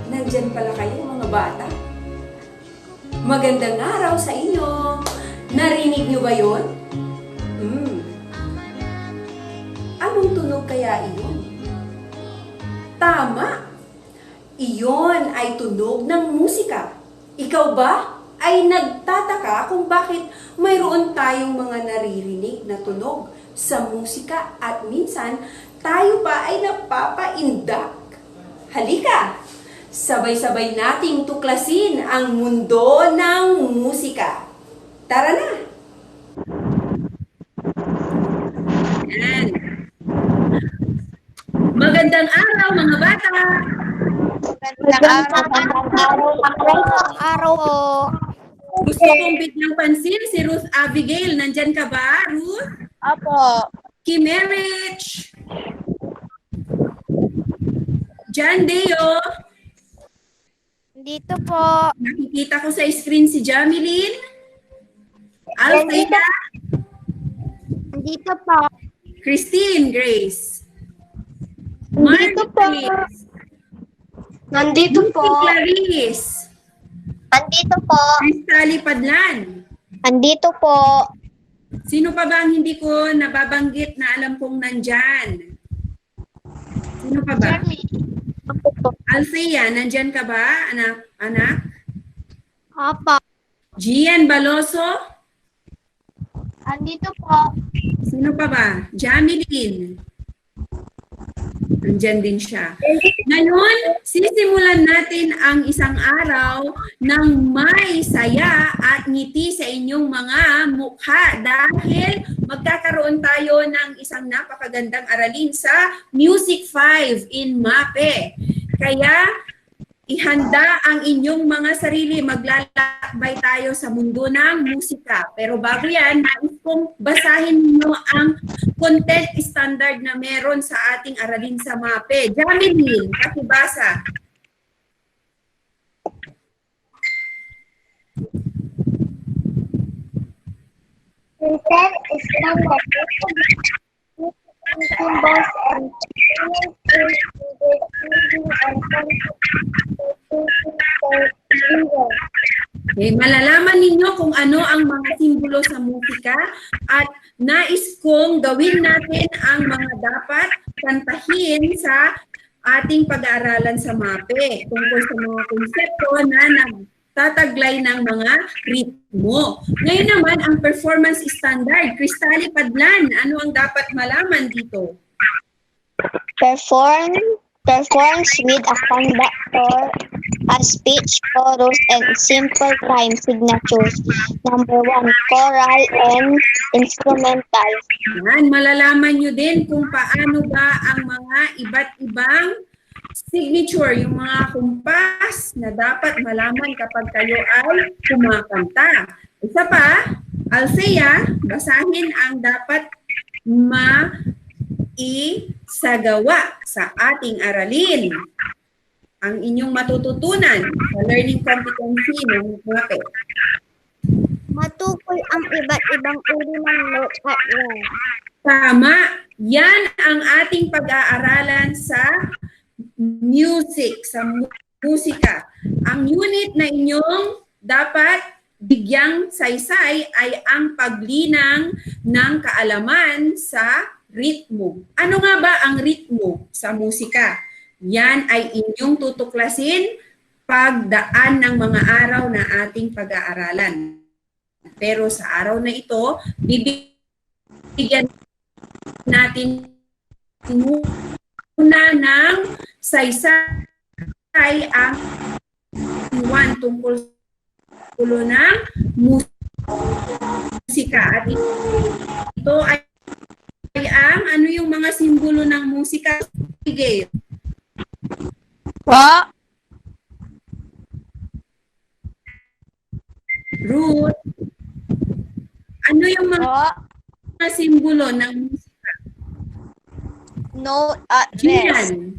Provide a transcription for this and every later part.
Nandyan pala kayo mga bata. Magandang araw sa inyo. Narinig niyo ba yun? Anong tunog kaya iyon? Tama! Iyon ay tunog ng musika. Ikaw ba ay nagtataka kung bakit mayroon tayong mga naririnig na tunog sa musika at minsan tayo pa ay napapaindak? Halika! Sabay-sabay nating tuklasin ang mundo ng musika. Tara na! Yan. Magandang araw mga bata! Araw po. Gusto kong biglang pansin si Ruth Abigail. Nandyan ka ba, Ruth? Apo. Kimerich! John Deo! Dito po. Nakikita ko sa screen si Jamilyn. Alfreda. Dito po. Christine Grace. Nandito po. Grace. Nandito po. Clarice. Nandito po. Cristally Padlan. Nandito po. Sino pa ba ang hindi ko nababanggit na alam kong nandyan? Sino pa ba? Althea, nandyan ka ba, anak? Apo. Gian Baloso? Nandito po. Sino pa ba? Jamilyn. Nandyan din siya. Ngayon, sisimulan natin ang isang araw ng may saya at ngiti sa inyong mga mukha dahil magkakaroon tayo ng isang napakagandang aralin sa Music 5 in MAPE. Kaya, ihanda ang inyong mga sarili. Maglalakbay tayo sa mundo ng musika. Pero bago yan, nais kong basahin niyo ang content standard na meron sa ating aralin sa MAPE. Jamilyn, pakibasa. Instead, Islam that symbols and meanings included and Okay, malalaman ninyo kung ano ang mga simbolo sa musika at nais kong gawin natin ang mga dapat kantahin sa ating pag-aaralan sa MAPE tungkol sa mga konsepto na nagtataglay ng mga ritmo. Ngayon naman, ang performance standard. Cristally Padlan, ano ang dapat malaman dito? performs with a conductor, a speech, chorus, and simple time signatures. Number 1, choral and instrumental. Yan, malalaman nyo din kung paano ba ang mga iba't ibang signature, yung mga kumpas na dapat malaman kapag kayo ay kumakanta. Isa pa, Althea, basahin ang dapat maisagawa sa ating aralin. Ang inyong matututunan sa learning competency ng MAPE. Matukoy ang iba't ibang uri ng note at rhyme. Tama. Yan ang ating pag-aaralan sa music, sa musika. Ang unit na inyong dapat bigyang saysay ay ang paglinang ng kaalaman sa ritmo. Ano nga ba ang ritmo sa musika? Yan ay inyong tutuklasin pagdaan ng mga araw na ating pag-aaralan. Pero sa araw na ito, bibigyan natin muna ng saysay ang one tungkol ng musika. At ito ay ang ano yung mga simbolo ng musika? Sige. Ruth, ano yung mga simbolo ng musika? Note at Gian.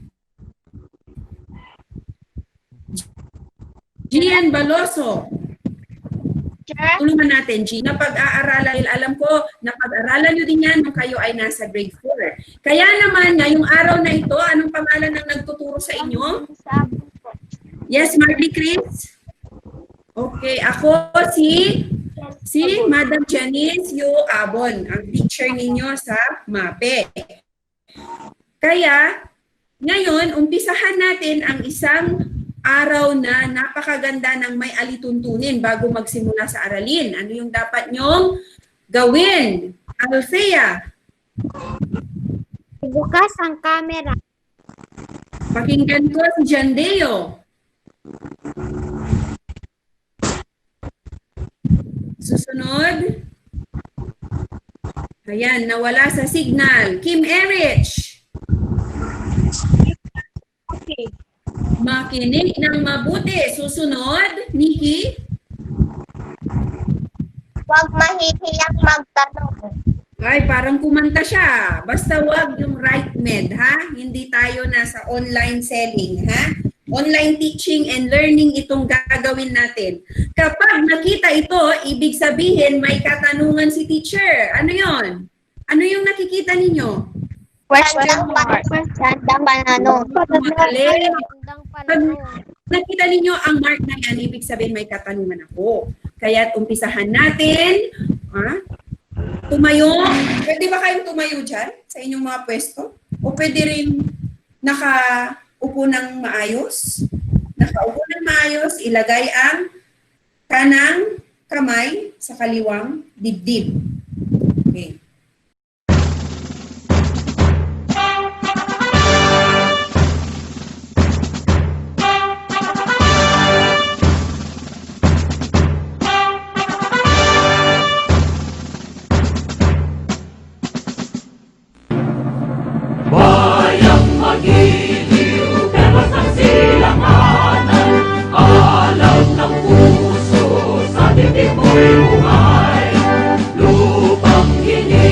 Gian Baloso. Tulungan natin, G. Napag-aaralan, alam ko, napag-aaralan nyo din yan nung kayo ay nasa grade 4. Kaya naman, ngayong araw na ito, anong pangalan ng nagtuturo sa inyo? Yes, Marley Chris? Okay, ako si Madam Janice Yu Abon, ang teacher ninyo sa MAPE. Kaya, ngayon, umpisahan natin ang isang araw na napakaganda ng may alituntunin bago magsimula sa aralin. Ano yung dapat nyong gawin? Althea. Bukas ang camera. Pakinggan ko si Jandeo. Susunod. Ayan, nawala sa signal. Kim Erich. Okay. Makinig ng mabuti. Susunod, Nikki. Huwag mahihiyang magtanong. Ay, parang kumanta siya. Basta wag yung right med, ha? Hindi tayo nasa online selling, ha? Online teaching and learning itong gagawin natin. Kapag nakita ito, ibig sabihin may katanungan si teacher. Ano yon? Ano yung nakikita ninyo? Question mark. Tandang pananong. Magaling. Tandang Pag pananong. nakita ninyo ang mark na yan, ibig sabihin may katanungan ako. Kaya umpisahan natin. Ha? Tumayo. Pwede ba kayong tumayo dyan sa inyong mga pwesto? O pwede rin nakaupo ng maayos? Nakaupo ng maayos, ilagay ang kanang kamay sa kaliwang dibdib. Okay. Magiliw, pero sa silanganan, alam ng puso, sa dibdib mo'y buhay. Lupang hinig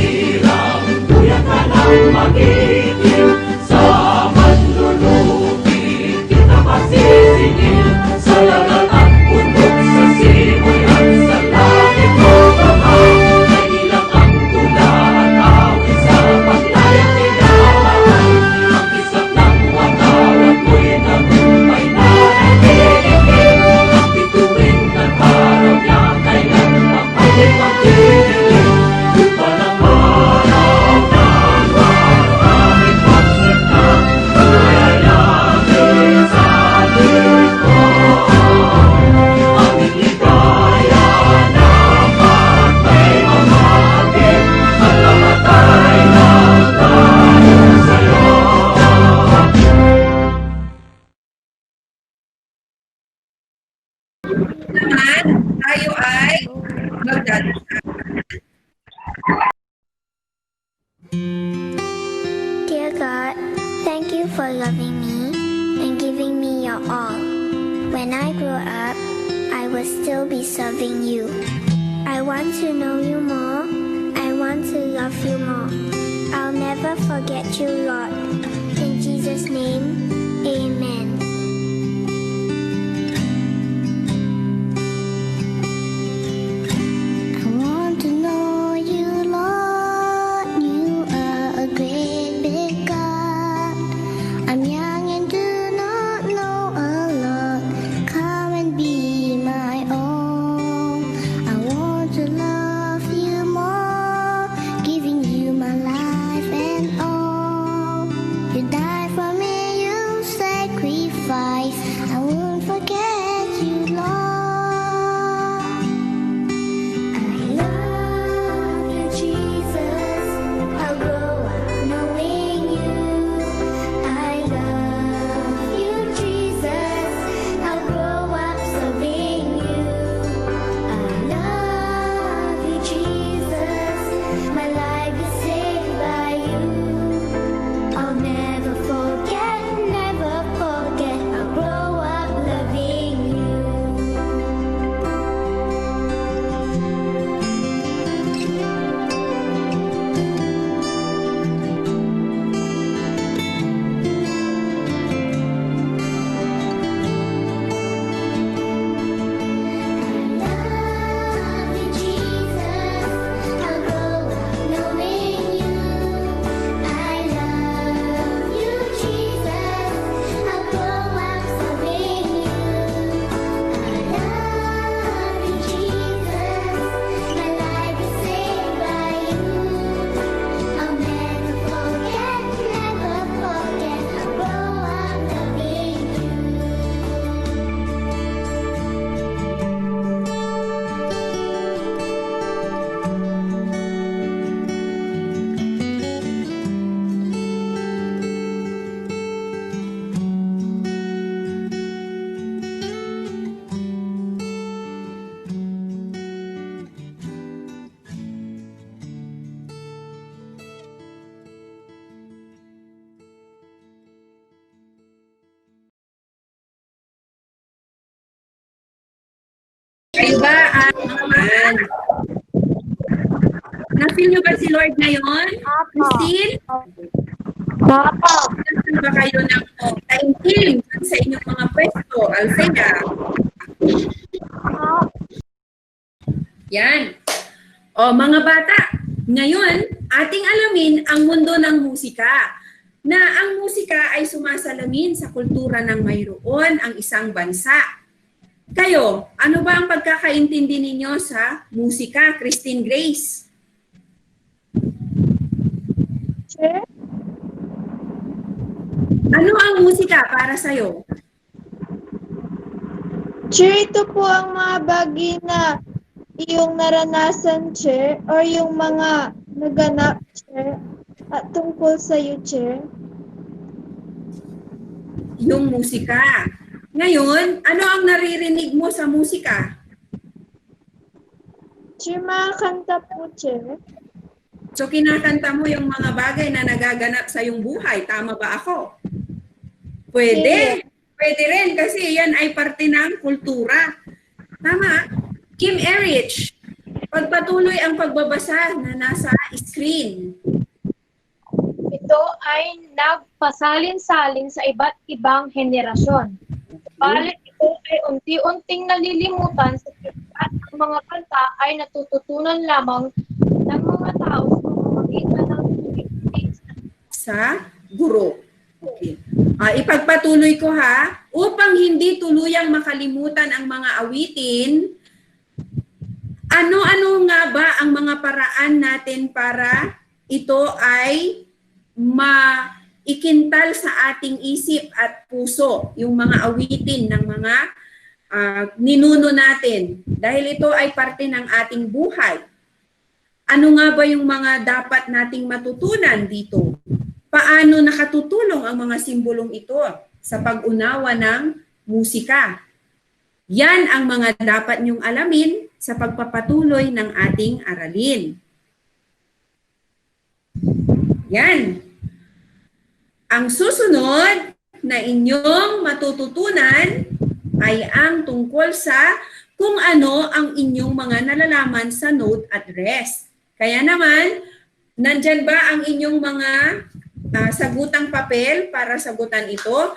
for loving me and giving me your all. When I grow up, I will still be serving you. I want to know you more. I want to love you more. I'll never forget you, Lord. In Jesus' name, amen. I want to know you, Lord. You are a great big God. I'm young and do not know a lot. Come and be my own. I want to love you more, giving you my life and all. You died for me, you sacrificed. I won't forget you, Lord. I love you, Jesus. I'll grow up knowing you. I love you, Jesus. I'll grow up serving you. I love you, Jesus. My life is saved by you. I'll never forget, never forget. I'll grow up loving you. I love you, Jesus. I'll grow up knowing you. I love you, Jesus. I'll grow up serving you. I love you, Jesus. My life is saved by you. I'll never forget, never forget. I'll grow up loving you. Kayo ba, naman? Na-feel nyo ba si Lord ngayon? Christine? Opo. Nasaan ba kayo ng taimtim sa inyong mga pwesto? Althea? Yan. O mga bata, ngayon ating alamin ang mundo ng musika. Na ang musika ay sumasalamin sa kultura ng mayroon ang isang bansa. Kayo, ano ba ang pagkakaintindi ninyo sa musika, Christine Grace? Sir? Ano ang musika para sa'yo? Sir, ito po ang mga bagay na iyong naranasan, Sir, or yung mga naganap, Sir, at tungkol sa iyo, Sir. Yung musika. Ngayon, ano ang naririnig mo sa musika? Sir, mga kanta po, Sir. So kinakanta mo yung mga bagay na nagaganap sa iyong buhay. Tama ba ako? Pwede. Pwede rin kasi yan ay parte ng kultura. Tama. Kim Erich, pagpatuloy ang pagbabasa na nasa screen. Ito ay nagpasalin-salin sa iba't ibang henerasyon. Balit ito ay unti-unting nalilimutan sa at ang mga kanta ay natututunan lamang ng mga tao sa pamamagitan ng Sa guro. Okay. Ipagpatuloy ko ha, upang hindi tuluyang makalimutan ang mga awitin, ano-ano nga ba ang mga paraan natin para ito ay maikintal sa ating isip at puso, yung mga awitin ng mga ninuno natin. Dahil ito ay parte ng ating buhay. Ano nga ba yung mga dapat nating matutunan dito? Paano nakatutulong ang mga simbolong ito sa pag-unawa ng musika? Yan ang mga dapat niyong alamin sa pagpapatuloy ng ating aralin. Yan. Ang susunod na inyong matututunan ay ang tungkol sa kung ano ang inyong mga nalalaman sa note at rest. Kaya naman, nandyan ba ang inyong mga sagutang papel para sagutan ito?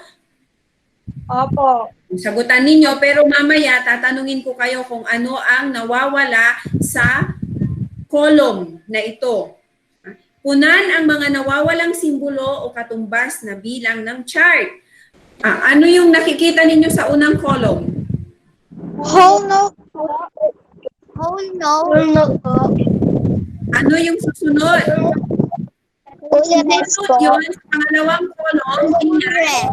Opo. Sagutan ninyo, pero mamaya tatanungin ko kayo kung ano ang nawawala sa column na ito. Punan ang mga nawawalang simbolo o katumbas na bilang ng chart. Ano yung nakikita ninyo sa unang column? Whole note po. Whole note. Whole note po. Ano yung susunod? Whole rest Susunod po. yun sa pangalawang column, Rest.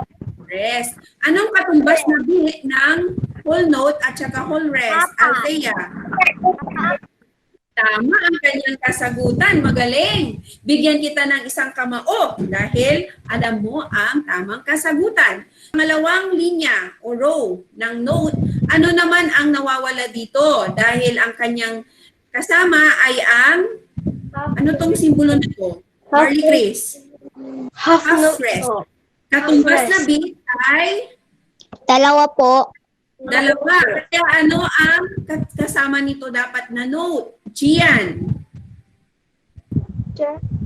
rest. Anong katumbas na bit ng whole note at saka whole rest? Althea. Tama ang kanyang kasagutan. Magaling. Bigyan kita ng isang kamao dahil alam mo ang tamang kasagutan. Pangalawang linya o row ng note, ano naman ang nawawala dito? Dahil ang kanyang kasama ay ang, ano tong simbolo nito? Marley Chris. Half Half note rest. po. Katumbas na bit ay Dalawa po. dalawa. Kaya ano ang kasama nito dapat na note? Gian.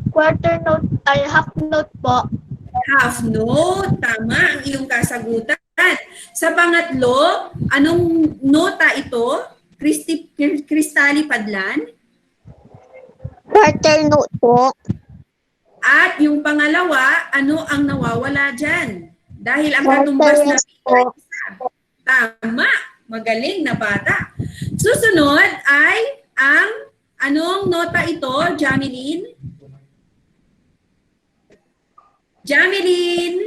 Quarter note ay half note po. Half note. Tama ang iyong kasagutan. Sa pangatlo, anong nota ito? Kristali Padlan. Quarter note po. At yung pangalawa, ano ang nawawala dyan? Dahil ang Quarter katumbas na rest po. tama. Magaling na bata. Susunod ay ang anong nota ito, Jameline? Jameline.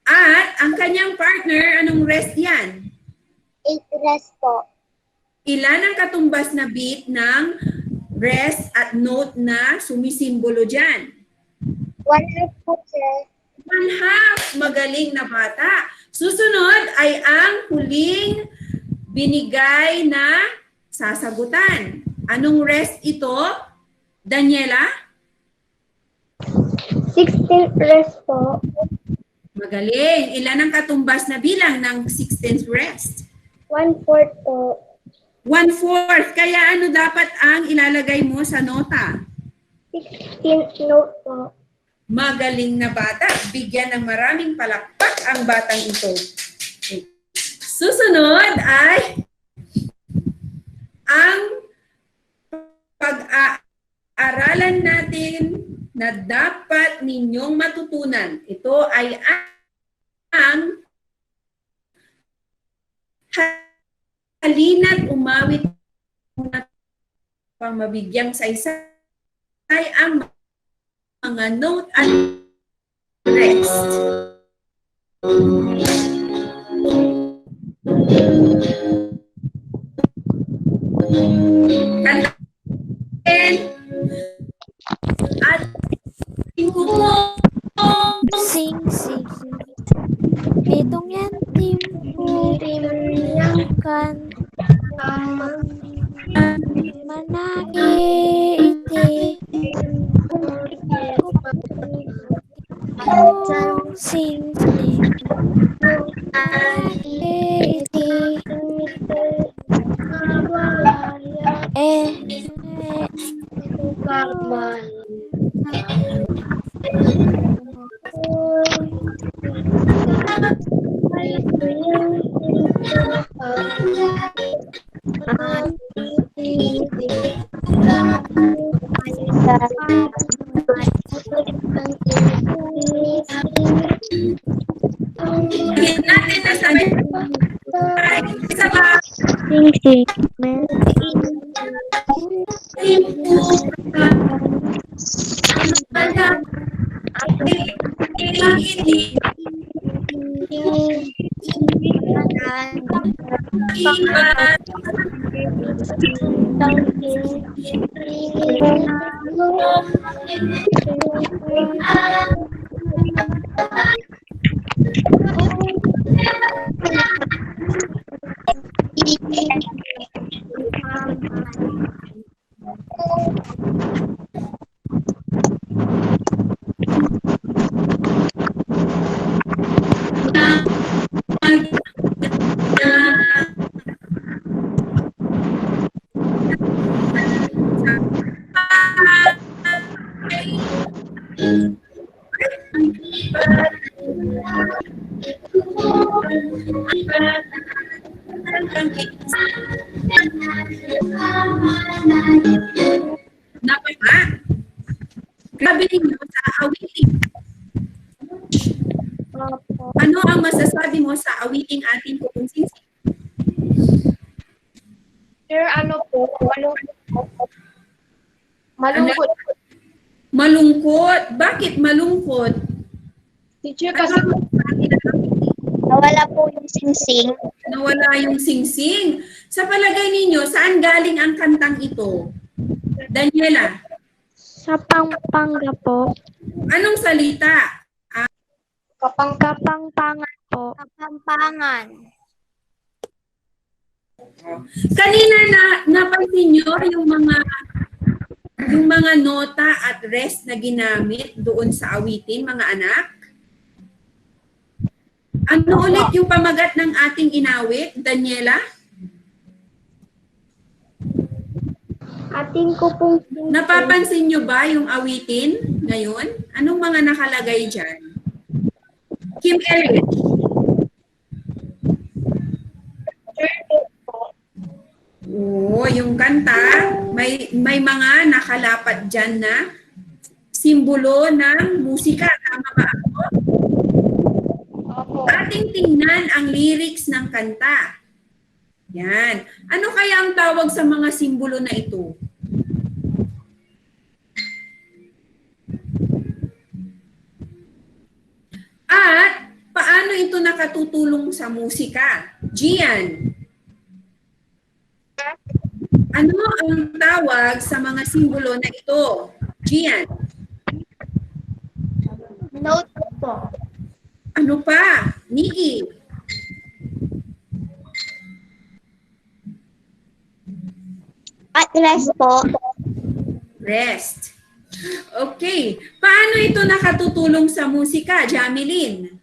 At ang kanyang partner, anong rest yan? 8 rest po. Ilan ang katumbas na beat ng rest at note na sumisimbolo dyan? 1 rest po, sir. 1/2. Magaling na bata. Susunod ay ang huling binigay na sasagutan. Anong rest ito, Daniela? 16th rest po. Magaling. Ilan ang katumbas na bilang ng 16th rest? 1/4 po. 1/4. Kaya ano dapat ang ilalagay mo sa nota? 16th note po. Magaling na bata. Bigyan ng maraming palakpak ang batang ito. Susunod ay ang pag-aaralan natin na dapat ninyong matutunan. Ito ay ang halina't umawit na pang mabigyang saysay ang mga note at rest. Kantahin at tingumong Sing, sing. Itong yan, tim po, kan, managi, iti, sing, sing, managi, iti, Bigyan natin na sabi ay isa ba? awiting ating kukunsingsing? Sir, ano po? Malungkot. Malungkot. Bakit malungkot? Teacher, kasi Nawala po yung singsing. Nawala yung singsing. Sa palagay ninyo, saan galing ang kantang ito? Daniela, Sa Pampanga po. anong salita? Kapangpangan po. Kapampangan. Kanina napansin nyo yung mga nota at rest na ginamit doon sa awitin, mga anak? Ano ulit yung pamagat ng ating inawit, Daniela? Ating ko pong singsing. Napapansin nyo ba yung awitin ngayon? Anong mga nakalagay dyan? Kim Eric, yung kanta, may mga nakalapat dyan na simbolo ng musika. Tama ba ako? Ating tingnan ang lyrics ng kanta. Yan. Ano kaya ang tawag sa mga simbolo na ito? At paano ito nakatutulong sa musika? Gian, ano ang tawag sa mga simbolo na ito? Gian, Note po. ano pa? Nikki, At rest po. rest. Okay. Paano ito nakatutulong sa musika, Jameline?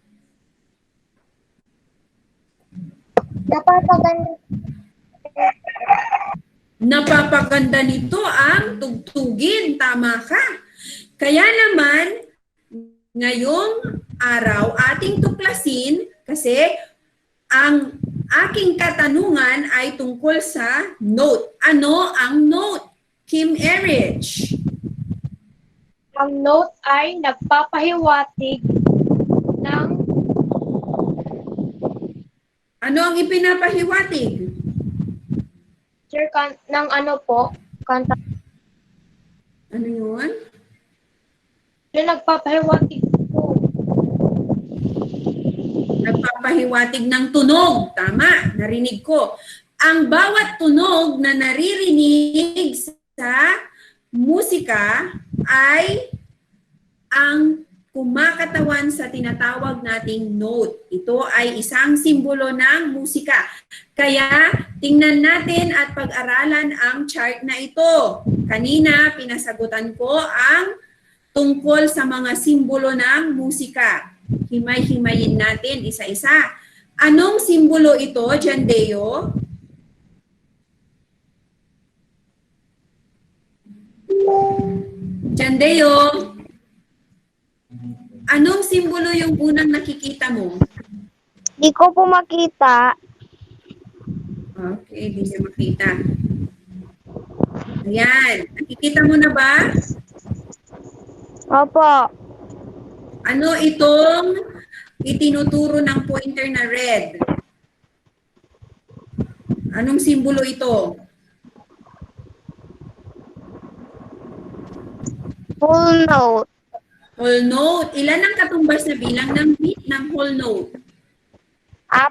Napapaganda. Napapaganda nito ang tugtugin. Tama ka. Kaya naman, ngayong araw, ating tuklasin kasi ang aking katanungan ay tungkol sa note. Ano ang note? Kim Erich. ang note ay nagpapahiwatig ng Ano ang ipinapahiwatig? sir, ng ano po, kanta. Ano yun? Sir, nagpapahiwatig po. Nagpapahiwatig ng tunog. Tama, narinig ko. Ang bawat tunog na naririnig sa musika ay ang kumakatawan sa tinatawag nating note. Ito ay isang simbolo ng musika. Kaya tingnan natin at pag-aralan ang chart na ito. Kanina pinasagutan ko ang tungkol sa mga simbolo ng musika. Himay-himayin natin isa-isa. Anong simbolo ito, Jandeo? Jandeo, anong simbolo yung unang nakikita mo? Di ko po makita. Okay, hindi niya makita. Ayan, nakikita mo na ba? Opo. Ano itong itinuturo ng pointer na red? Anong simbolo ito? Full note. Whole note. Ilan ang katumbas na bilang ng beat ng whole note? 4.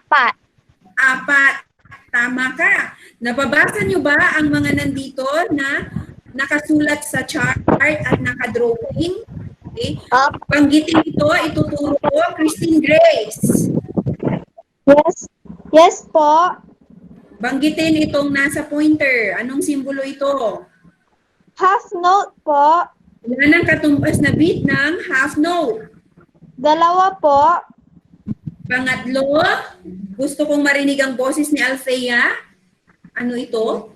4. Tama ka. Nababasa nyo ba ang mga nandito na nakasulat sa chart at nakadrawing? Okay. Banggitin ito, ituturo ko, Christine Grace. Yes. Yes po. Banggitin itong nasa pointer. Anong simbolo ito? Half note po. Ilan ang katumbas na beat ng half note? 2 po. Pangatlo, gusto kong marinig ang boses ni Althea. Ano ito?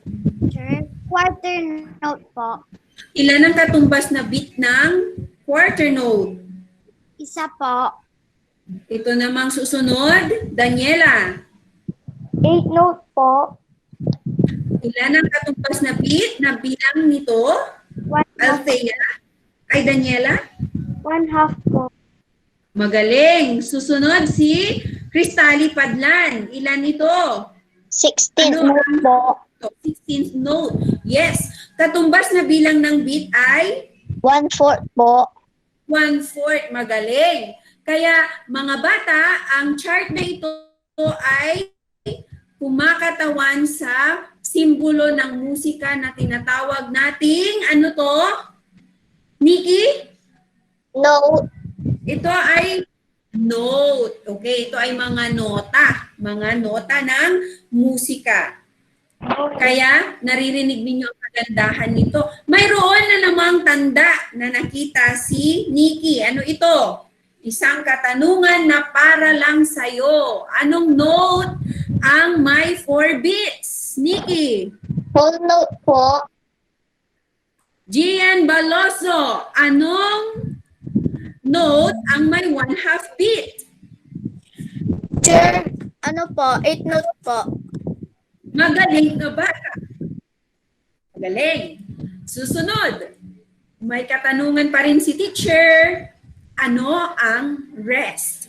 Sure. Quarter note po. Ilan ang katumbas na beat ng quarter note? 1 po. Ito namang susunod, Daniela. 8 note po. Ilan ang katumbas na beat na bilang nito? 1 half. Althea? Ay, Daniela? 1 half po. Magaling. Susunod si Cristally Padlan. Ilan ito? 16th Ano note po. 16th note. Yes. Katumbas na bilang ng beat ay 1/4 po. 1/4. Magaling. Kaya mga bata, ang chart na ito ay kumakatawan sa simbolo ng musika na tinatawag nating, ano to? Nikki? Note. Ito ay note. Okay, ito ay mga nota. Mga nota ng musika. Kaya naririnig ninyo ang kagandahan nito. Mayroon na namang tanda na nakita si Nikki. Ano ito? Isang katanungan na para lang sa'yo. Anong note ang may 4 beats? Nikki? Whole note po. Gian Baloso, anong note ang may 1/2 beat? Sir, ano po? 8 note po. Magaling na bata. Magaling. Susunod, may katanungan pa rin si teacher. Ano ang rest?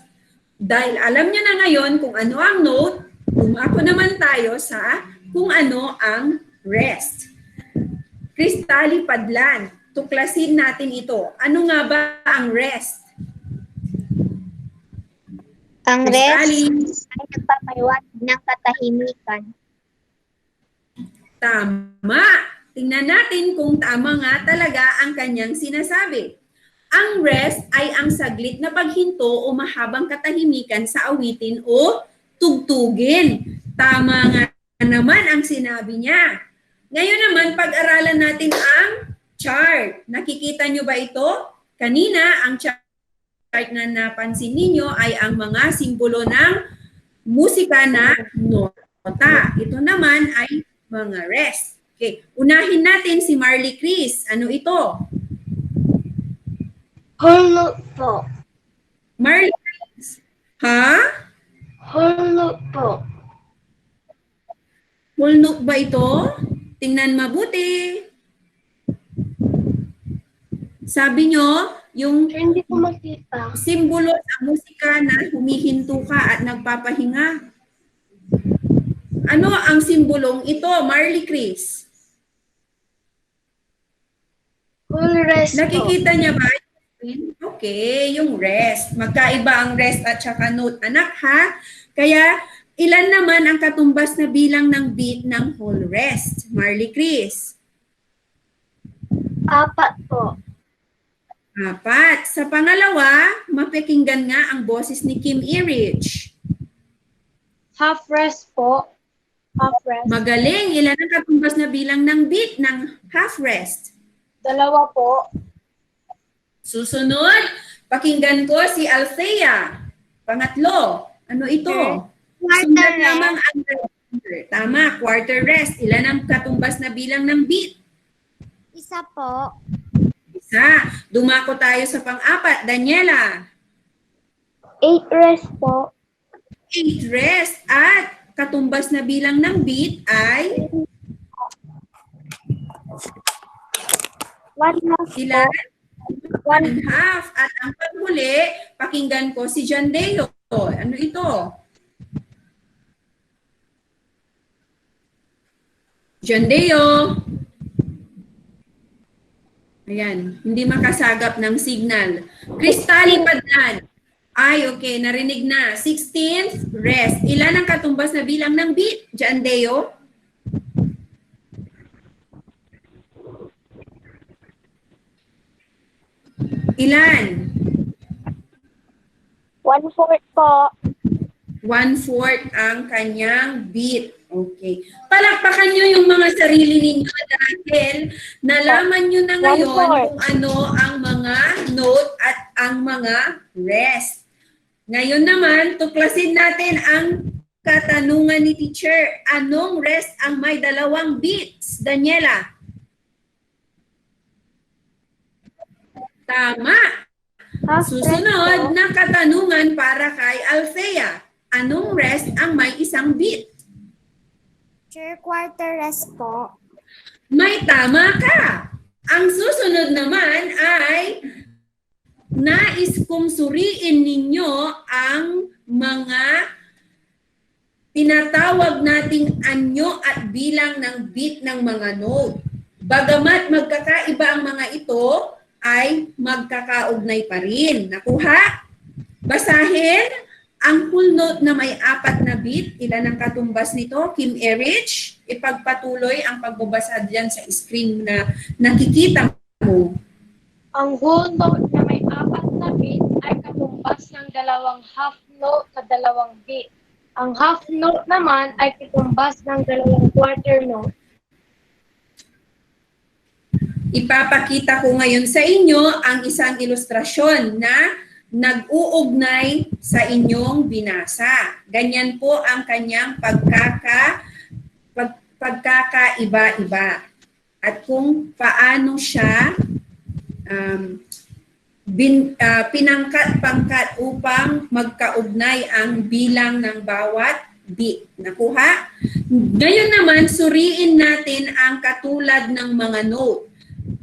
Dahil alam niyo na ngayon kung ano ang note, dumako naman tayo sa kung ano ang rest. Cristally Padlan, tuklasin natin ito. Ano nga ba ang rest? Ang Cristally, rest ay nagpapaliwanag ng katahimikan. tama. Tingnan natin kung tama nga talaga ang kanyang sinasabi. Ang rest ay ang saglit na paghinto o mahabang katahimikan sa awitin o tugtugin. Tama nga naman ang sinabi niya. Ngayon naman, pag-aralan natin ang chart. Nakikita nyo ba ito? Kanina, ang chart na napansin ninyo ay ang mga simbolo ng musika na nota. Ito naman ay mga rest. Okay. Unahin natin si Marley Chris. Ano ito? Whole note po. Marley Chris. Ha? Whole note po. Whole note ba ito? Tingnan mabuti. Sabi nyo, yung Hindi ko makita. simbolo sa musika na humihinto ka at nagpapahinga. Ano ang simbolong ito, Marley Chris? Whole rest po. Nakikita niya ba? Okay, yung rest. Magkaiba ang rest at saka note, anak, ha? Kaya, ilan naman ang katumbas na bilang ng beat ng whole rest? Marley Chris? 4 po. 4. Sa pangalawa, mapakinggan nga ang boses ni Kim Erich. Half rest po. Half rest. Magaling. Ilan ang katumbas na bilang ng beat ng half rest? 2 po. Susunod, pakinggan ko si Althea. Pangatlo, ano ito? Quarter Sundan rest. lamang ang tama, quarter rest. Ilan ang katumbas na bilang ng beat? 1 po. Isa. Dumako tayo sa pang-apat. Daniela, 8 rest po. 8 rest. At katumbas na bilang ng beat ay 1/2 ilan? po. 1/2. At ang paghuli, pakinggan ko si Jandeo. Ano ito? Jandeo. Ayan, hindi makasagap ng signal. Cristally Padlan. Ay, okay, narinig na. 16th, rest. Ilan ang katumbas na bilang ng beat, Jandeo? Ilan? 1/4 po. 1/4 ang kanyang beat. Okay. Palakpakan nyo yung mga sarili ninyo dahil nalaman nyo na ngayon 1/4. kung ano ang mga note at ang mga rest. Ngayon naman, tuklasin natin ang katanungan ni teacher. Anong rest ang may 2 beats? Daniela? Tama. Half rest Susunod po. na katanungan para kay Althea. Anong rest ang may 1 beat? Sir, quarter rest po. May tama ka. Ang susunod naman ay nais kong suriin ninyo ang mga tinatawag nating anyo at bilang ng beat ng mga note. Bagamat magkakaiba ang mga ito, ay magkakaugnay pa rin. Nakuha? Basahin ang full note na may 4 na beat. Ilan ang katumbas nito? Kim Erich, ipagpatuloy ang pagbabasa dyan sa screen na nakikita mo. Ang whole note na may 4 na beat ay katumbas ng 2 half note na 2 beat. Ang half note naman ay katumbas ng 2 quarter note. Ipapakita ko ngayon sa inyo ang isang ilustrasyon na nag-uugnay sa inyong binasa. Ganyan po ang kanyang pagkakaiba-iba. At kung paano siya pinangkat-pangkat upang magkaugnay ang bilang ng bawat beat. Nakuha? Ngayon naman, suriin natin ang katulad ng mga note.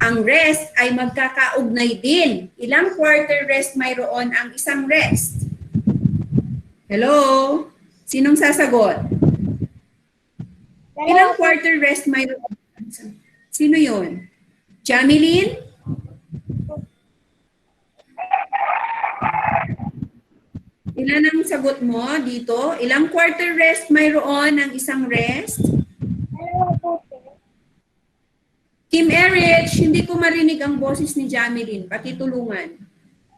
Ang rest ay magkakaugnay din. Ilang quarter rest mayroon ang isang rest? Hello? Sinong sasagot? Ilang quarter rest mayroon? Sino yun? Jamilin? Ilan ang sagot mo dito? Ilang quarter rest mayroon ang isang rest? Kim Erich, hindi ko marinig ang boses ni Jamilin. Pakitulungan.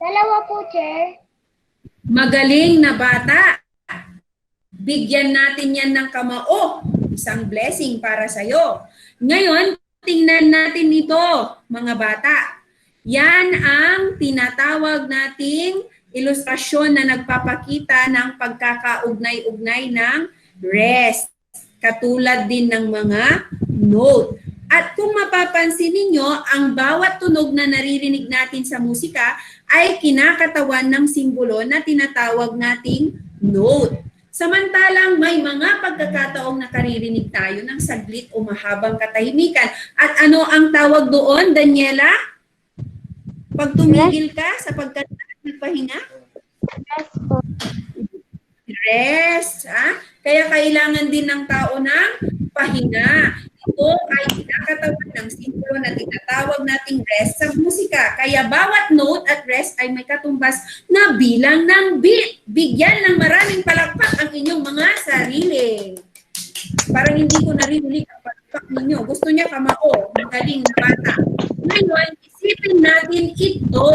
2 po, Chair. Magaling na bata. Bigyan natin yan ng kamao. Isang blessing para sa'yo. Ngayon, tingnan natin ito, mga bata. Yan ang tinatawag nating ilustrasyon na nagpapakita ng pagkakaugnay-ugnay ng rest. Katulad din ng mga note. At kung mapapansin ninyo, ang bawat tunog na naririnig natin sa musika ay kinakatawan ng simbolo na tinatawag nating note. Samantalang may mga pagkakataong nakaririnig tayo ng saglit o mahabang katahimikan. At ano ang tawag doon, Daniela? Pag tumigil ka sa pagkanta at nagpahinga? Rest. Kaya kailangan din ng tao ng pahinga. Ito ay kinakatawan ng simbolo na tinatawag nating rest sa musika. Kaya bawat note at rest ay may katumbas na bilang ng beat. Bigyan ng maraming palakpak ang inyong mga sarili. Parang hindi ko narinig ang palakpak ninyo. Gusto niya kamao. Magaling na bata. Ngayon, isipin natin ito.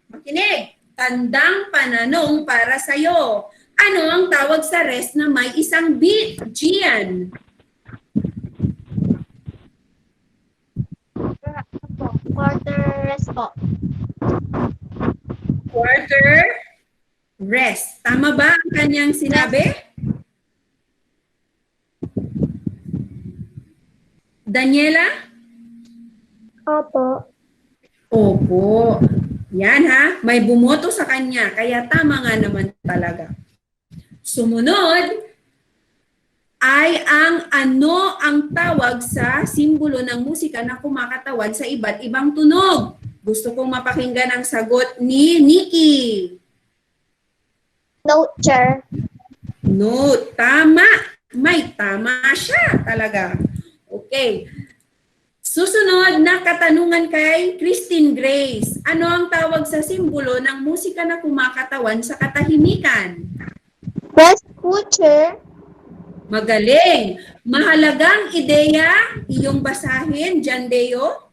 Makinig. Tandang pananong para sa'yo. Ano ang tawag sa rest na may isang beat? Gian. Quarter rest po. Quarter rest. Tama ba ang kanyang sinabi? Daniela? Opo. Opo. Yan ha, may bumoto sa kanya, kaya tama nga naman talaga. Sumunod ay ang ano ang tawag sa simbolo ng musika na kumakatawan sa iba't ibang tunog. Gusto kong mapakinggan ang sagot ni Nikki. Note, Chair. Note. Tama. May tama siya talaga. Okay. Susunod na katanungan kay Christine Grace. Ano ang tawag sa simbolo ng musika na kumakatawan sa katahimikan? Rest po, Chair. Magaling. Mahalagang ideya, iyong basahin, John Deo.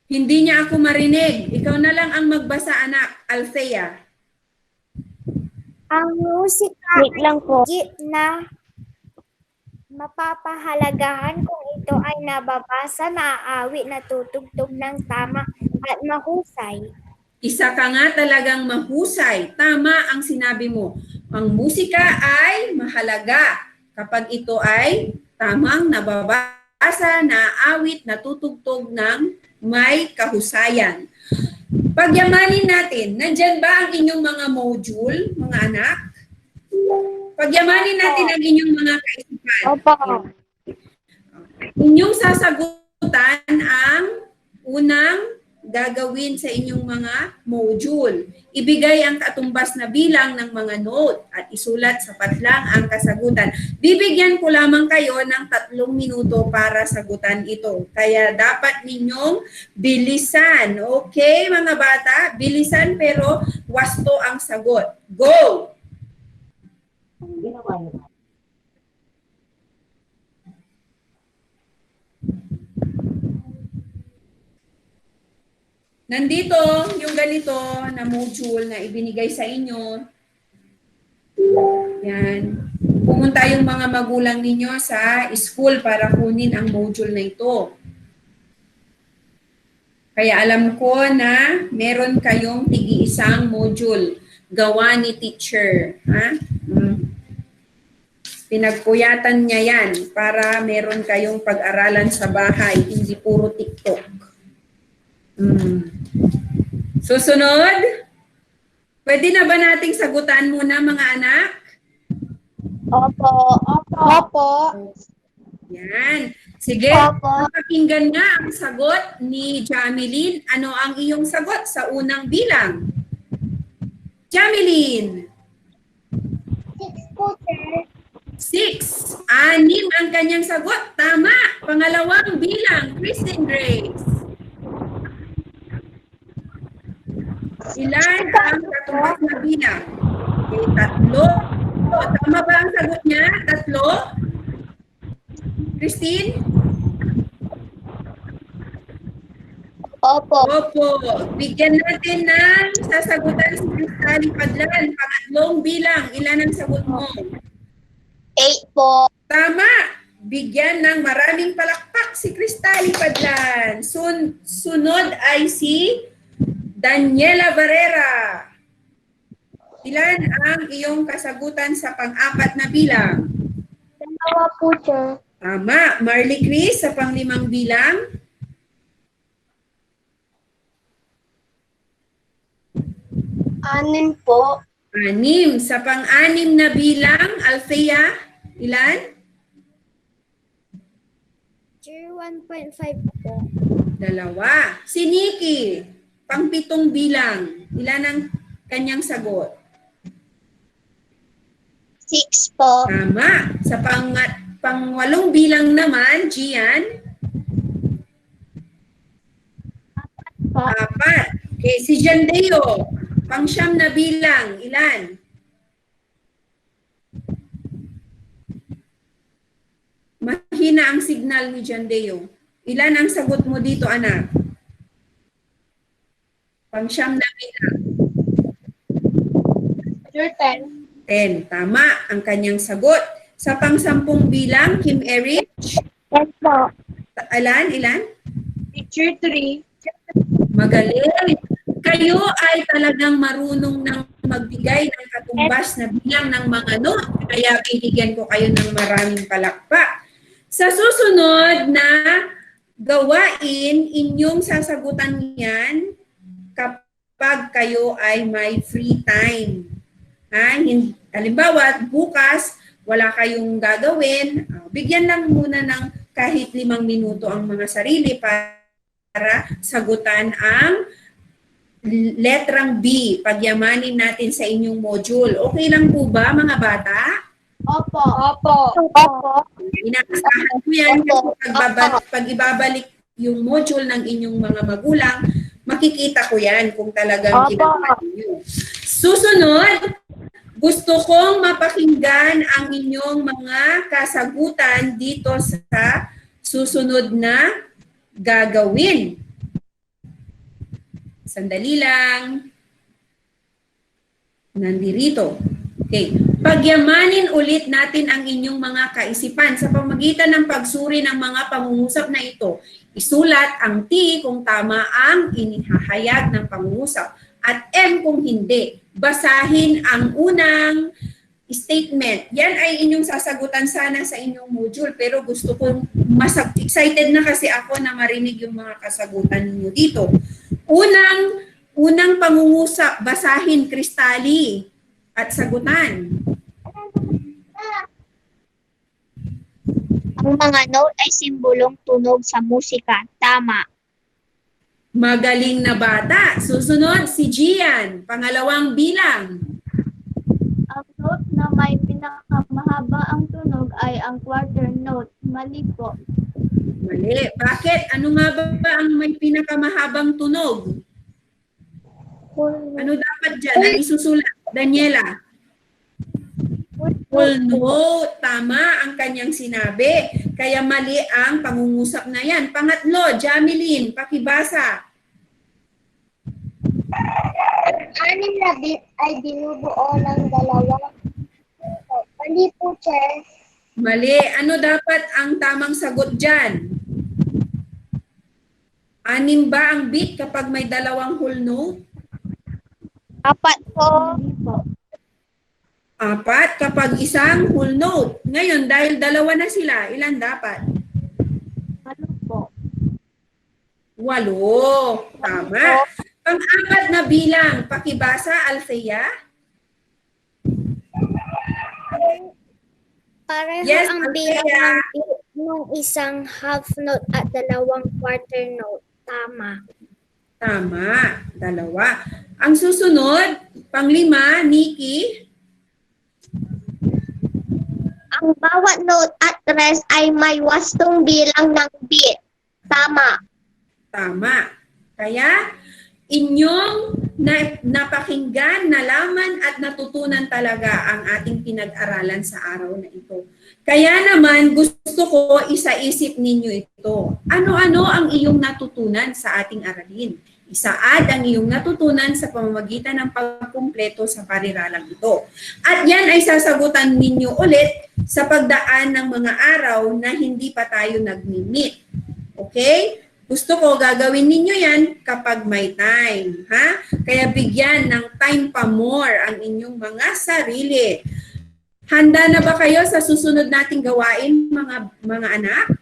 Hindi niya ako marinig. Ikaw na lang ang magbasa, anak. Althea. Ang musika Wait lang po. na mapapahalagahan kung ito ay nababasa, naaawit, natutugtog ng tama at mahusay. Isa ka nga talagang mahusay. Tama ang sinabi mo. Ang musika ay mahalaga kapag ito ay tamang nababasa, naaawit, natutugtog ng may kahusayan. Pagyamanin natin, nandyan ba ang inyong mga module, mga anak? Pagyamanin natin ang inyong mga kaisipan. Opo. Inyong sasagutan ang unang gagawin sa inyong mga module. Ibigay ang katumbas na bilang ng mga note at isulat sapat lang ang kasagutan. Bibigyan ko lamang kayo ng 3 minuto para sagutan ito. Kaya dapat ninyong bilisan. Okay, mga bata? Bilisan pero wasto ang sagot. Go! Nandito yung ganito na module na ibinigay sa inyo. Yan. Pumunta yung mga magulang ninyo sa school para kunin ang module na ito. Kaya alam ko na meron kayong tig-iisang module gawa ni teacher. Ha? Pinagpuyatan niya yan para meron kayong pag-aralan sa bahay, hindi puro TikTok. Susunod, pwede na ba nating sagutan muna mga anak? Opo. Opo. Yan. Sige, Opo. pakinggan nga ang sagot ni Jameline. Ano ang iyong sagot sa unang bilang? Jameline. 6 po, sir. 6. 6 ang kanyang sagot. Tama. Pangalawang bilang, Kristen Grace. Ilan ang katumbas na bilang? Okay, 3. Tama ba ang sagot niya? 3? Christine? Opo. Opo. Bigyan natin ng sasagutan si Cristally Padlan. Pangatlong bilang. Ilan ang sagot mo? 8 po. Tama. Bigyan ng maraming palakpak si Cristally Padlan. Sunod ay si Daniela Barrera. Ilan ang iyong kasagutan sa pang-4 na bilang? 2 po, sir. Tama. Marley Chris sa pang-5 bilang? 6 po. 6. Sa pang-6 na bilang, Althea, ilan? Sir, 1.5 po. 2. Si Nikki, pang-7 bilang, ilan ang kanyang sagot? 6 po. Tama. Sa pang-8 bilang naman, Gian? 4. Okay, si Jandeo, pang-9 na bilang, ilan? Mahina ang signal ni Jandeo. Ilan ang sagot mo dito, anak? Pang-9 na bilang. Sir, 10. 10. Tama ang kanyang sagot. Sa pang-10 bilang, Kim Erich? 10 po. Ilan? Teacher, 3. Magaling. Kayo ay talagang marunong ng magbigay ng katumbas na bilang ng mga note. Kaya binigyan ko kayo ng maraming palakpak. Sa susunod na gawain, inyong sasagutan yan kapag kayo ay may free time. Halimbawa, bukas, wala kayong gagawin, bigyan lang muna ng kahit 5 minuto ang mga sarili para sagutan ang letrang B. Pagyamanin natin sa inyong module. Okay lang po ba, mga bata? Opo. Opo. Inaasahan ko yan kasi pag ibabalik yung module ng inyong mga magulang, makikita ko yan kung talagang ginagawa ninyo. Susunod, gusto kong mapakinggan ang inyong mga kasagutan dito sa susunod na gagawin. Sandali lang. Nandirito. Okay. Pagyamanin ulit natin ang inyong mga kaisipan sa pamamagitan ng pagsuri ng mga pangungusap na ito. Isulat ang T kung tama ang inihahayag ng pangungusap at M kung hindi. Basahin ang unang statement. Yan ay inyong sasagutan sana sa inyong module pero gusto kong excited na kasi ako na marinig yung mga kasagutan ninyo dito. Unang pangungusap, basahin, Cristally, at sagutan. Ang mga note ay simbolong tunog sa musika. Tama. Magaling na bata. Susunod, si Gian. Pangalawang bilang. Ang note na may pinakamahaba ang tunog ay ang quarter note. Mali po. Mali. Bakit? Ano nga ba ang may pinakamahabang tunog? Ano dapat dyan? Ang isusulat? Daniela? Full note. Tama ang kanyang sinabi. Kaya mali ang pangungusap na yan. Pangatlo, Jameline, pakibasa. Anim na bit ay binubuo ng dalawang. Mali po, Chair. Mali. Ano dapat ang tamang sagot dyan? Anim ba ang beat kapag may dalawang whole note? Apat po. Apat kapag isang whole note. Ngayon, dahil dalawa na sila, ilan dapat? Ano po? 8. Tama. Pang-apat na bilang, pakibasa, Althea. Pareho Yes, ang Althea. bilang ng isang half note at dalawang quarter note. Tama. Tama. 2. Ang susunod, pang-5, Nikki. Ang bawat note at rest ay may wastong bilang ng beat. Tama. Tama. Kaya, inyong napakinggan, nalaman at natutunan talaga ang ating pinag-aralan sa araw na ito. Kaya naman, gusto ko isa-isip ninyo ito. Ano-ano ang iyong natutunan sa ating aralin? Isaad ang iyong natutunan sa pamamagitan ng pagkumpleto sa pariralang ito. At yan ay sasagutan ninyo ulit sa pagdaan ng mga araw na hindi pa tayo nag-meet. Okay? Gusto ko gagawin ninyo yan kapag may time. Ha? Kaya bigyan ng time pa more ang inyong mga sarili. Handa na ba kayo sa susunod nating gawain, mga anak?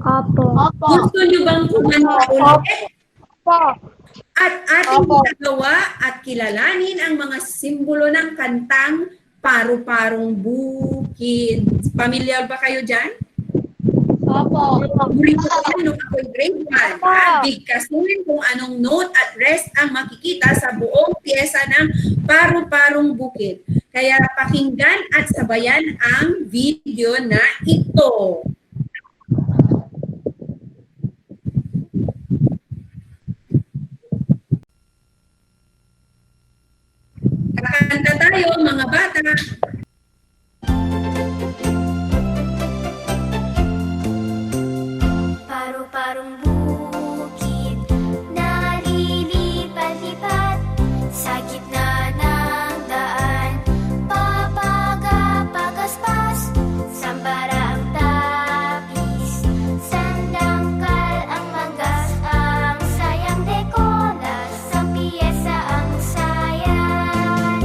Opo. Gusto nyo bang kumanta ulit? Opo. At ating ginagawa at kilalanin ang mga simbolo ng kantang Paru-Parong Bukid. Familiar ba kayo dyan? Opo. Paborito ko yan nung ako'y grade 1. Bigkasin kung anong note at rest ang makikita sa buong piyesa ng Paru-Parong Bukid. Kaya pakinggan at sabayan ang video na ito. Kakanta tayo, mga bata. Paru-parong bukid na lilipat-lipat sa gitna ng daan. Papaga-pagaspas, sambara ang tapis, sandangkal ang manggas, ang sayang dekolas, ang piyesa ang sayan.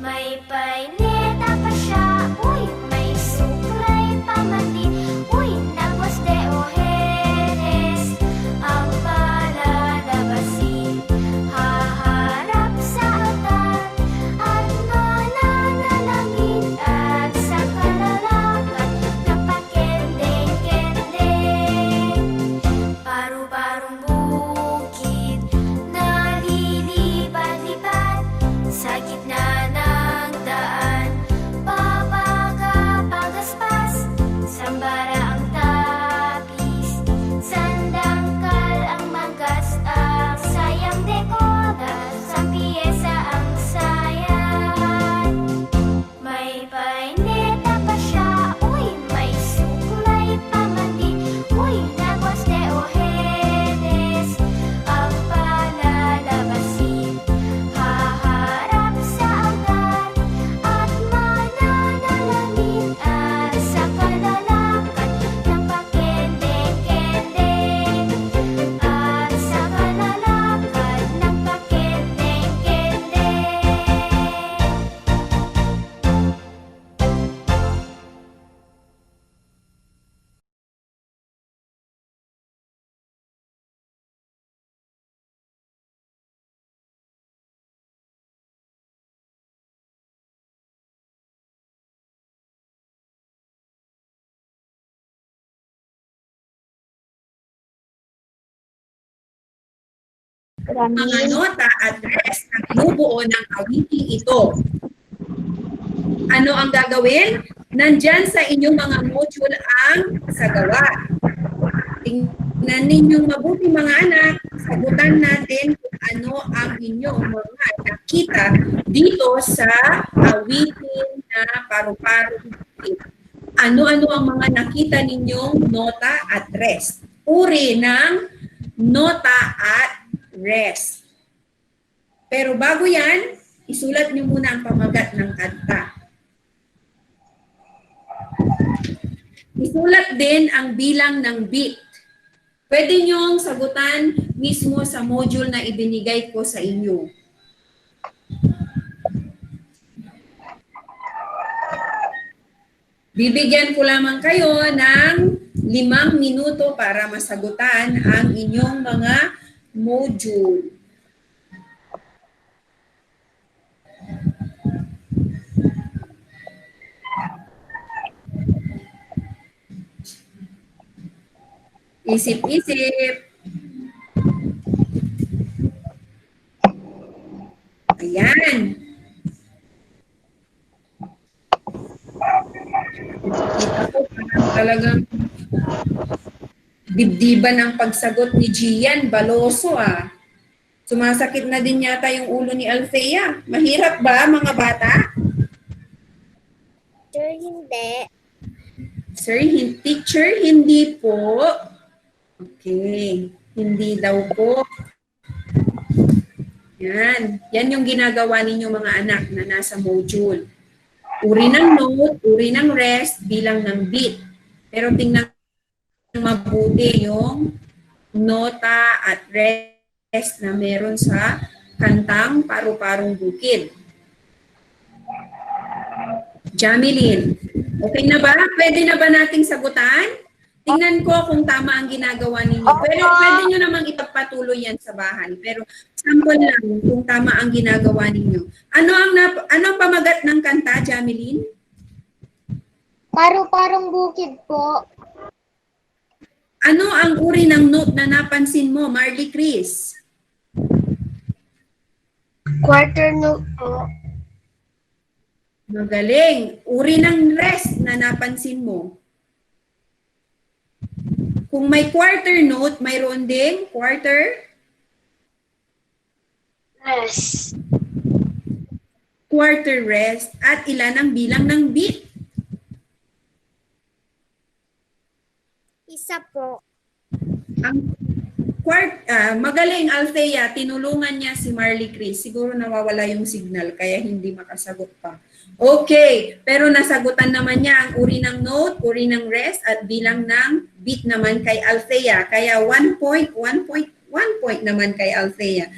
May paine mga nota at rest na binubuo ng awiting ito. Ano ang gagawin? Nandyan sa inyong mga module ang sagawa. Tingnan ninyong mabuti mga anak, sagutan natin kung ano ang inyong mga nakita dito sa awitin na paru-parong bukid. Ano-ano ang mga nakita ninyong nota at rest? Uri ng nota at rest. Pero bago yan, isulat niyo muna ang pamagat ng kanta. Isulat din ang bilang ng beat. Pwede niyong sagutan mismo sa module na ibinigay ko sa inyo. Bibigyan ko lamang kayo ng 5 minuto para masagutan ang inyong mga module. Isip-isip. Ayan. Kita ko talagang dibdiban ang pagsagot ni Gian Baloso ah. Sumasakit na din yata yung ulo ni Althea. Mahirap ba mga bata? Sir, hindi. Sir, teacher, hindi po. Okay. Hindi daw po. Yan. Yan yung ginagawa ninyo mga anak na nasa module. Uri ng note, uri ng rest, bilang ng beat. Pero tingnan mabuti yung nota at rest na meron sa kantang Paru-Parong Bukid. Jamilin, okay na ba? Pwede na ba nating sagutan? Tingnan ko kung tama ang ginagawa ninyo. Pero pwede nyo namang ipagpatuloy yan sa bahay. Pero sample lang kung tama ang ginagawa ninyo. Ano ang pamagat ng kanta, Jamilin? Paru-parong bukid po. Ano ang uri ng note na napansin mo, Marley Chris? Quarter note po. Magaling. Uri ng rest na napansin mo. Kung may quarter note, mayroon ding quarter Rest. quarter rest at ilan ang bilang ng beat? Isa po. Ang magaling Althea, tinulungan niya si Marley Chris. Siguro nawawala yung signal kaya hindi makasagot pa. Okay, pero nasagutan naman niya ang uri ng note, uri ng rest at bilang ng beat naman kay Althea. Kaya 1 point naman kay Althea.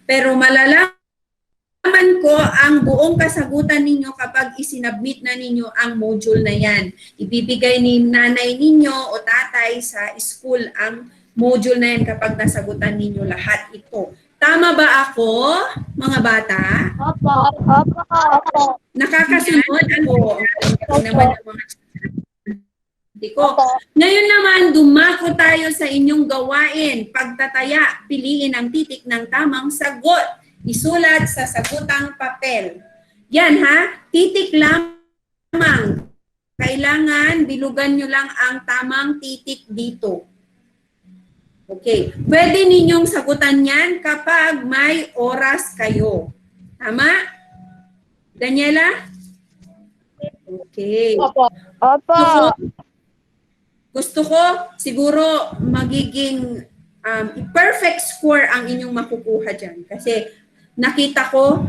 Pero malalaman ko ang buong kasagutan ninyo kapag isinabmit na ninyo ang module na yan. Ibibigay ni nanay ninyo o tatay sa school ang module na yan kapag nasagutan ninyo lahat ito. Tama ba ako, mga bata? Opo. Opo. Opo. Nakakasunod ako. Naman ang mga ko. Ngayon naman, dumako tayo sa inyong gawain. Pagtataya, piliin ang titik ng tamang sagot. Isulat sa sagutang papel. Yan ha, titik lamang. Kailangan bilugan nyo lang ang tamang titik dito. Okay. Pwede ninyong sagutan yan kapag may oras kayo. Tama? Daniela? Okay. Opo. Opo. Gusto ko siguro magiging perfect score ang inyong makukuha dyan. Kasi nakita ko,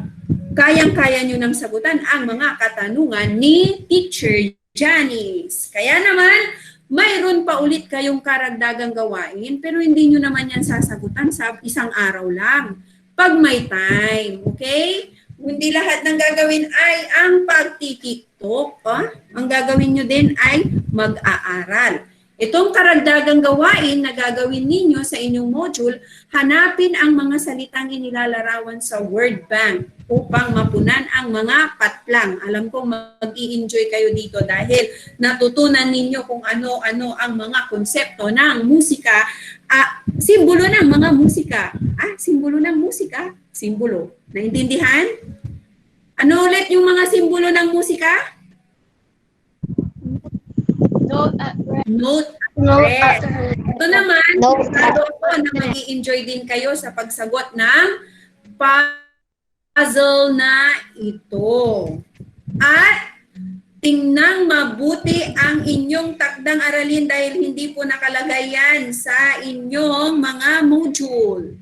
kayang-kaya nyo nang sagutan ang mga katanungan ni Teacher Janice. Kaya naman, mayroon pa ulit kayong karagdagang gawain, pero hindi nyo naman yan sasagutan sa isang araw lang. Pag may time, okay? Hindi lahat ng gagawin ay ang pagtitiktok. Ang gagawin nyo din ay mag-aaral. Itong karagdagang gawain na gagawin ninyo sa inyong module, hanapin ang mga salitang inilalarawan sa word bank upang mapunan ang mga patlang. Alam ko mag-i-enjoy kayo dito dahil natutunan ninyo kung ano-ano ang mga konsepto ng musika Simbolo ng mga musika. Simbolo ng musika. Simbolo. Naintindihan? Ano ulit yung mga simbolo ng musika? Note at rest. Note at Note rest. at rest. Ito naman, Note sigurado ko na mag-i-enjoy din kayo sa pagsagot ng puzzle na ito. At tingnan mabuti ang inyong takdang aralin dahil hindi po nakalagay yan sa inyong mga module.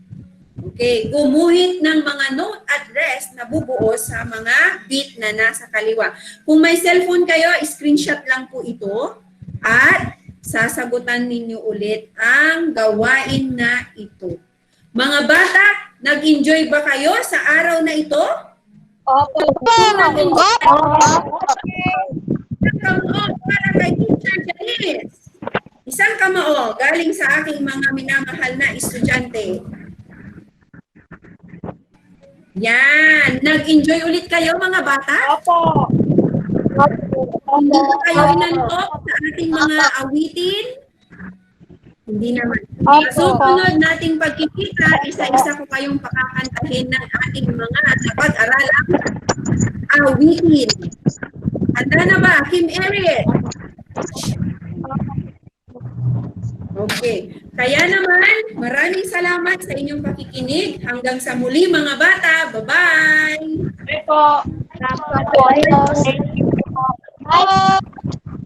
Okay, gumuhit ng mga note at rest na bubuo sa mga bit na nasa kaliwa. Kung may cellphone kayo, screenshot lang po ito at sasagutan ninyo ulit ang gawain na ito. Mga bata, nag-enjoy ba kayo sa araw na ito? Opo. Isang kamao para kay Teacher Janice. Isang kamao galing sa aking mga minamahal na estudyante. Yan. Nag-enjoy ulit kayo mga bata? Opo. Hindi ba kayo inantok sa ating mga awitin? Hindi naman. Sa susunod nating pagkikita, isa-isa ko kayong pakakantahin ng ating mga napag-aralang awitin. Handa na ba, Kim Eric? Okay. Kaya naman, maraming salamat sa inyong pakikinig. Hanggang sa muli mga bata. Bye-bye! Opo. Bye.